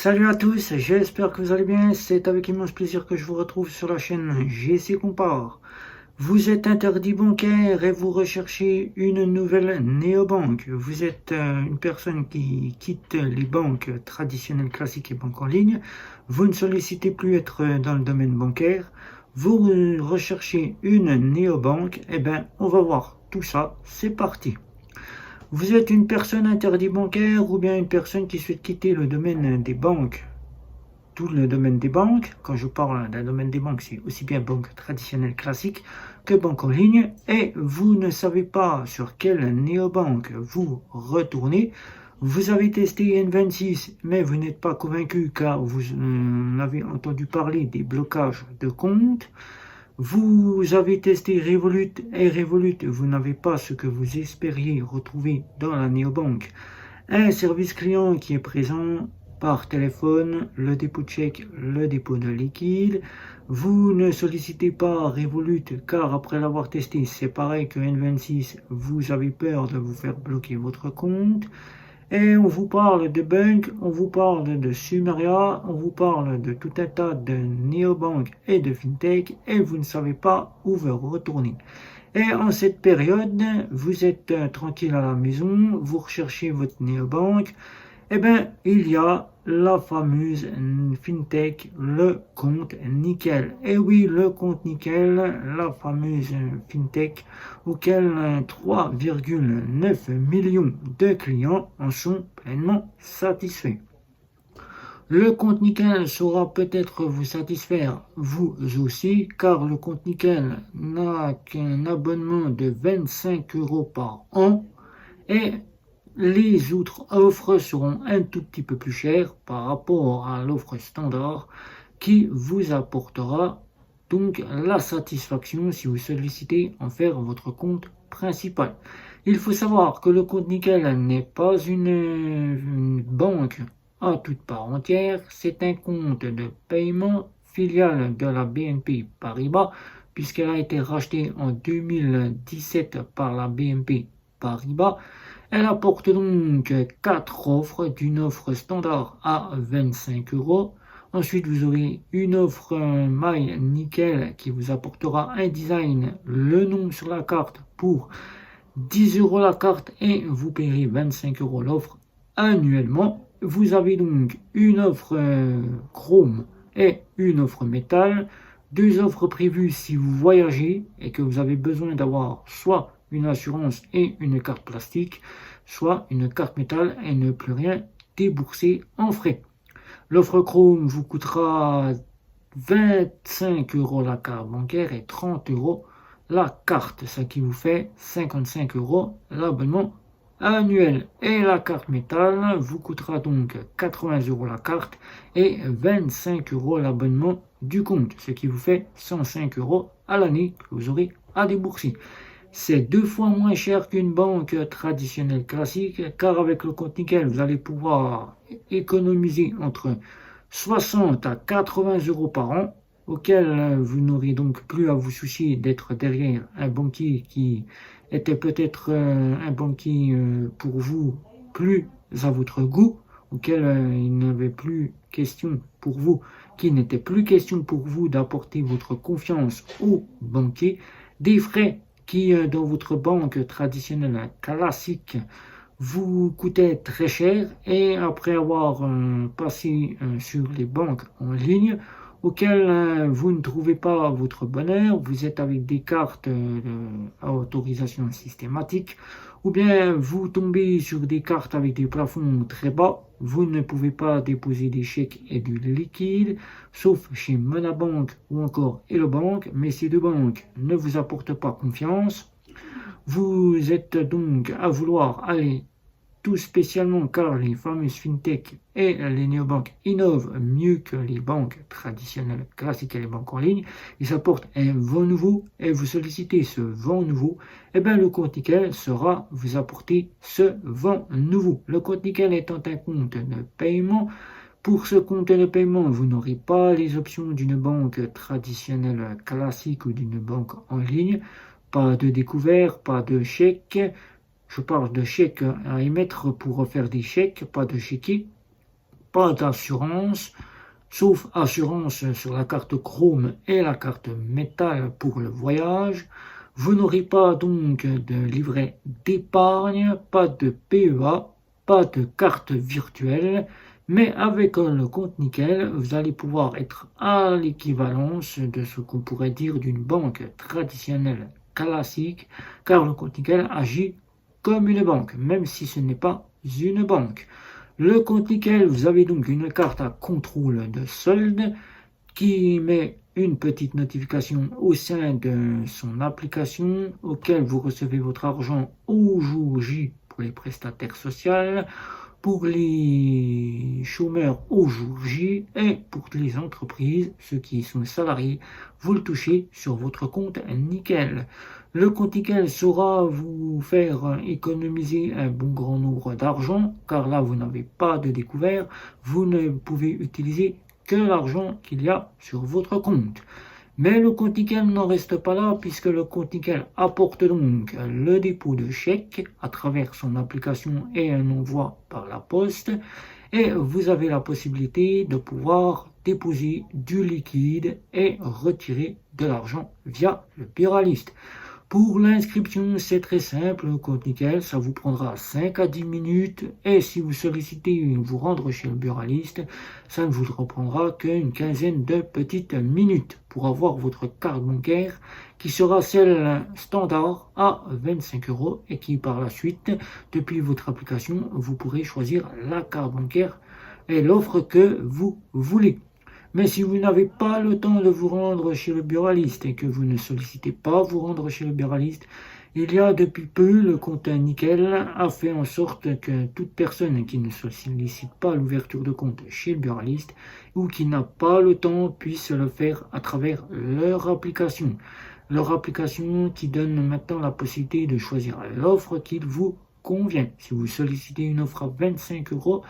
Salut à tous, j'espère que vous allez bien. C'est avec immense plaisir que je vous retrouve sur la chaîne GC Compare. Vous êtes interdit bancaire et vous recherchez une nouvelle néobanque. Vous êtes une personne qui quitte les banques traditionnelles classiques et banques en ligne. Vous ne sollicitez plus être dans le domaine bancaire. Vous recherchez une néobanque. Eh bien, on va voir tout ça. C'est parti. Vous êtes une personne interdit bancaire ou bien une personne qui souhaite quitter le domaine des banques. Tout le domaine des banques, quand je parle d'un domaine des banques, c'est aussi bien banque traditionnelle classique que banque en ligne, et vous ne savez pas sur quelle néobanque vous retournez. Vous avez testé N26, mais vous n'êtes pas convaincu car vous avez entendu parler des blocages de comptes. Vous avez testé Revolut et Revolut, vous n'avez pas ce que vous espériez retrouver dans la néobanque. Un service client qui est présent par téléphone, le dépôt de chèque, le dépôt de liquide. Vous ne sollicitez pas Revolut car après l'avoir testé, c'est pareil que N26, vous avez peur de vous faire bloquer votre compte. Et on vous parle de Bank, on vous parle de Sumeria, on vous parle de tout un tas de néobanques et de fintech et vous ne savez pas où vous retourner. Et en cette période, vous êtes tranquille à la maison, vous recherchez votre néobanque, eh bien, il y a la fameuse fintech, le compte Nickel. Et oui, le compte Nickel, la fameuse fintech auquel 3,9 millions de clients en sont pleinement satisfaits. Le compte Nickel saura peut-être vous satisfaire vous aussi, car le compte Nickel n'a qu'un abonnement de 25 € par an et les autres offres seront un tout petit peu plus chères par rapport à l'offre standard qui vous apportera donc la satisfaction si vous sollicitez en faire votre compte principal. Il faut savoir que le compte Nickel n'est pas une banque à toute part entière, c'est un compte de paiement filiale de la BNP Paribas puisqu'elle a été rachetée en 2017 par la BNP Paribas. Elle apporte donc 4 offres, d'une offre standard à 25 €. Ensuite, vous aurez une offre My Nickel qui vous apportera un design, le nom sur la carte pour 10 € la carte et vous payerez 25 € l'offre annuellement. Vous avez donc une offre Chrome et une offre métal. Deux offres prévues si vous voyagez et que vous avez besoin d'avoir soit une assurance et une carte plastique, soit une carte métal et ne plus rien débourser en frais. L'offre Chrome vous coûtera 25 € la carte bancaire et 30 € la carte, ce qui vous fait 55 € l'abonnement annuel. Et la carte métal vous coûtera donc 80 € la carte et 25 € l'abonnement du compte, ce qui vous fait 105 € à l'année que vous aurez à débourser. C'est 2 fois moins cher qu'une banque traditionnelle classique, car avec le compte Nickel, vous allez pouvoir économiser entre 60 à 80 € par an, auquel vous n'aurez donc plus à vous soucier d'être derrière un banquier qui était peut-être un banquier pour vous plus à votre goût, auquel il n'avait plus question pour vous, qu'il n'était plus question pour vous d'apporter votre confiance au banquier, des frais qui dans votre banque traditionnelle classique vous coûtait très cher et après avoir passé sur les banques en ligne auxquelles vous ne trouvez pas votre bonheur, vous êtes avec des cartes à autorisation systématique ou bien vous tombez sur des cartes avec des plafonds très bas, vous ne pouvez pas déposer des chèques et du liquide, sauf chez Monabank ou encore Hello Bank, mais ces deux banques ne vous apportent pas confiance. Vous êtes donc à vouloir aller tout spécialement car les fameuses fintech et les néobanques innovent mieux que les banques traditionnelles classiques et les banques en ligne. Ils apportent un vent nouveau et vous sollicitez ce vent nouveau, et bien le compte Nickel sera vous apporter ce vent nouveau. Le compte Nickel étant un compte de paiement, pour ce compte de paiement, vous n'aurez pas les options d'une banque traditionnelle classique ou d'une banque en ligne. Pas de découvert, pas de chèque. Je parle de chèques à émettre pour faire des chèques, pas de chéquier. pas d'assurance, sauf assurance sur la carte chrome et la carte métal pour le voyage. Vous n'aurez pas donc de livret d'épargne, pas de PEA, pas de carte virtuelle, mais avec le compte nickel, vous allez pouvoir être à l'équivalence de ce qu'on pourrait dire d'une banque traditionnelle classique, car le compte nickel agit comme une banque, même si ce n'est pas une banque. Le compte nickel, vous avez donc une carte à contrôle de solde qui met une petite notification au sein de son application auquel vous recevez votre argent au jour J pour les prestataires sociaux, pour les chômeurs au jour J et pour les entreprises, ceux qui sont salariés, vous le touchez sur votre compte nickel. Le compte nickel saura vous faire économiser un bon grand nombre d'argent, car là vous n'avez pas de découvert, vous ne pouvez utiliser que l'argent qu'il y a sur votre compte. Mais le compte nickel n'en reste pas là, puisque le compte nickel apporte donc le dépôt de chèques à travers son application et un envoi par la poste, et vous avez la possibilité de pouvoir déposer du liquide et retirer de l'argent via le buraliste. Pour l'inscription, c'est très simple, le compte nickel, ça vous prendra 5 à 10 minutes et si vous sollicitez vous rendre chez le buraliste, ça ne vous reprendra qu'une quinzaine de petites minutes pour avoir votre carte bancaire qui sera celle standard à 25 € et qui par la suite, depuis votre application, vous pourrez choisir la carte bancaire et l'offre que vous voulez. Mais si vous n'avez pas le temps de vous rendre chez le buraliste et que vous ne sollicitez pas vous rendre chez le buraliste, il y a depuis peu, le compte nickel a fait en sorte que toute personne qui ne sollicite pas l'ouverture de compte chez le buraliste ou qui n'a pas le temps puisse le faire à travers leur application. Leur application qui donne maintenant la possibilité de choisir l'offre qu'il vous convient. Si vous sollicitez une offre à 25 €,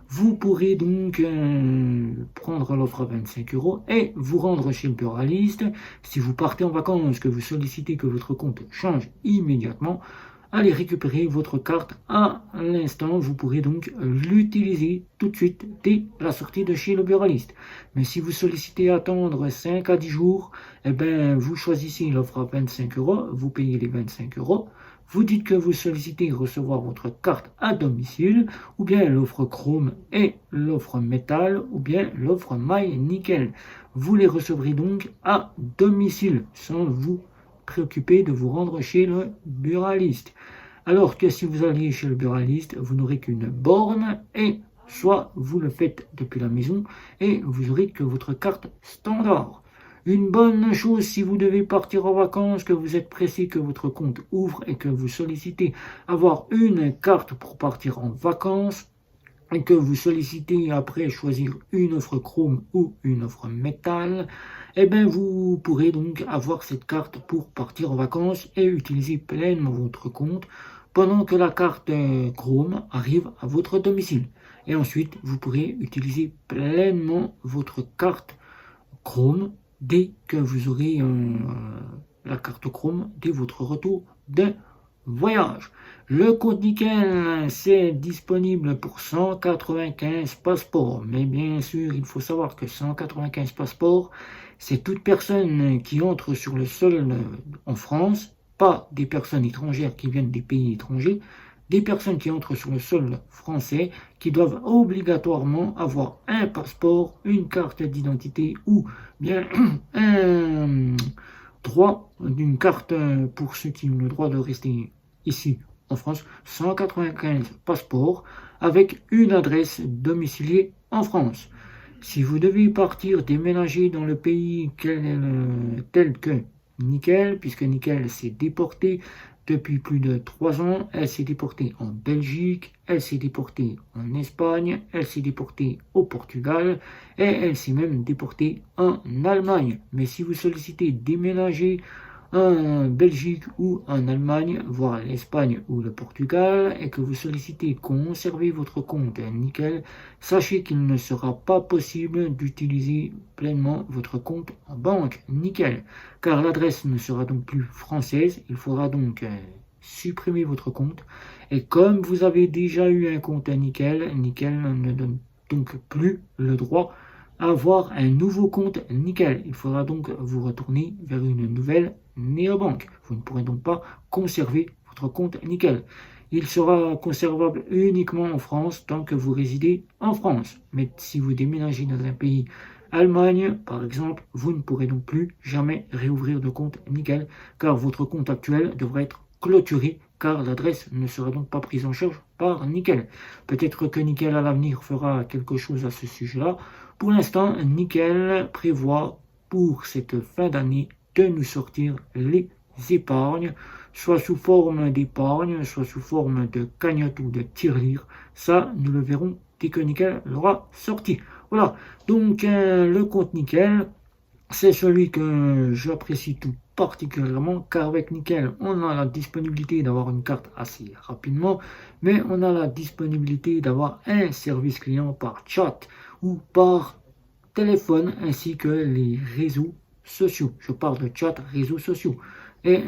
vous pourrez donc prendre l'offre à 25 € et vous rendre chez le buraliste. Si vous partez en vacances, que vous sollicitez que votre compte change immédiatement, allez récupérer votre carte à l'instant. Vous pourrez donc l'utiliser tout de suite dès la sortie de chez le buraliste. Mais si vous sollicitez attendre 5 à 10 jours, eh ben, vous choisissez l'offre à 25 €, vous payez les 25 €. Vous dites que vous sollicitez recevoir votre carte à domicile, ou bien l'offre Chrome et l'offre Métal, ou bien l'offre My Nickel. Vous les recevrez donc à domicile, sans vous préoccuper de vous rendre chez le buraliste. Alors que si vous alliez chez le buraliste, vous n'aurez qu'une borne, et soit vous le faites depuis la maison, et vous aurez que votre carte standard. Une bonne chose si vous devez partir en vacances, que vous êtes pressé que votre compte ouvre et que vous sollicitez avoir une carte pour partir en vacances et que vous sollicitez après choisir une offre Chrome ou une offre Métal, eh bien vous pourrez donc avoir cette carte pour partir en vacances et utiliser pleinement votre compte pendant que la carte Chrome arrive à votre domicile. Et ensuite, vous pourrez utiliser pleinement votre carte Chrome dès que vous aurez la carte Chrome dès votre retour de voyage. Le compte nickel, c'est disponible pour 195 passeports. Mais bien sûr, il faut savoir que 195 passeports, c'est toute personne qui entre sur le sol en France, pas des personnes étrangères qui viennent des pays étrangers, des personnes qui entrent sur le sol français qui doivent obligatoirement avoir un passeport, une carte d'identité ou bien un droit d'une carte pour ceux qui ont le droit de rester ici en France, 195 passeports avec une adresse domiciliée en France. Si vous devez partir déménager dans le pays tel que Nickel, puisque Nickel s'est déporté depuis plus de 3 ans, elle s'est déportée en Belgique, elle s'est déportée en Espagne, elle s'est déportée au Portugal et elle s'est même déportée en Allemagne. Mais si vous sollicitez déménager en Belgique ou en Allemagne, voire l'Espagne ou le Portugal, et que vous sollicitez conserver votre compte nickel, sachez qu'il ne sera pas possible d'utiliser pleinement votre compte en banque nickel, car l'adresse ne sera donc plus française. Il faudra donc supprimer votre compte, et comme vous avez déjà eu un compte nickel, nickel ne donne donc plus le droit à avoir un nouveau compte nickel. Il faudra donc vous retourner vers une nouvelle néobanque. Vous ne pourrez donc pas conserver votre compte nickel. Il sera conservable uniquement en France tant que vous résidez en France. Mais si vous déménagez dans un pays, Allemagne par exemple, vous ne pourrez donc plus jamais réouvrir de compte nickel car votre compte actuel devra être clôturé car l'adresse ne sera donc pas prise en charge par Nickel. Peut-être que Nickel à l'avenir fera quelque chose à ce sujet-là. Pour l'instant, Nickel prévoit pour cette fin d'année de nous sortir les épargnes, soit sous forme d'épargne, soit sous forme de cagnotte ou de tirelire. Ça, nous le verrons dès que Nickel l'aura sorti. Voilà, donc le compte Nickel, c'est celui que j'apprécie tout particulièrement car avec Nickel, on a la disponibilité d'avoir une carte assez rapidement, mais on a la disponibilité d'avoir un service client par chat ou par téléphone ainsi que les réseaux sociaux. Je parle de chat, réseaux sociaux et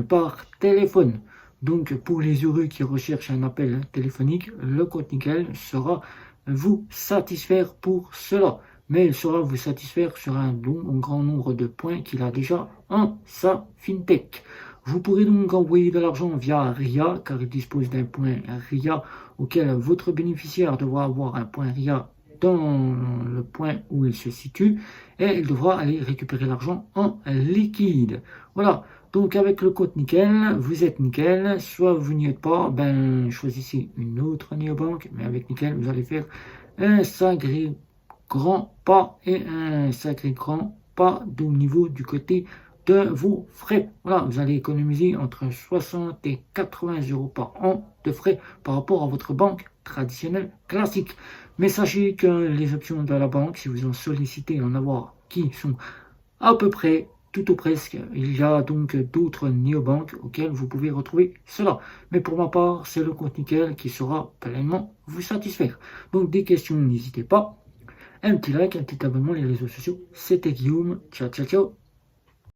par téléphone. Donc pour les heureux qui recherchent un appel téléphonique, le compte Nickel sera vous satisfaire pour cela. Mais il saura vous satisfaire sur un grand nombre de points qu'il a déjà en sa fintech. Vous pourrez donc envoyer de l'argent via RIA, car il dispose d'un point RIA auquel votre bénéficiaire devra avoir un point RIA dans le point où il se situe, et il devra aller récupérer l'argent en liquide. Voilà, donc avec le compte Nickel, vous êtes Nickel, soit vous n'y êtes pas, choisissez une autre néobanque, mais avec Nickel, vous allez faire un sacré grand pas et un sacré grand pas au niveau du côté de vos frais. Voilà, vous allez économiser entre 60 et 80 euros par an de frais par rapport à votre banque traditionnelle classique. Mais sachez que les options de la banque, si vous en sollicitez en avoir qui sont à peu près tout ou presque, il y a donc d'autres néobanques auxquelles vous pouvez retrouver cela. Mais pour ma part, c'est le compte Nickel qui saura pleinement vous satisfaire. Donc des questions, n'hésitez pas. Un petit like, un petit abonnement, les réseaux sociaux. C'était Guillaume. Ciao, ciao, ciao.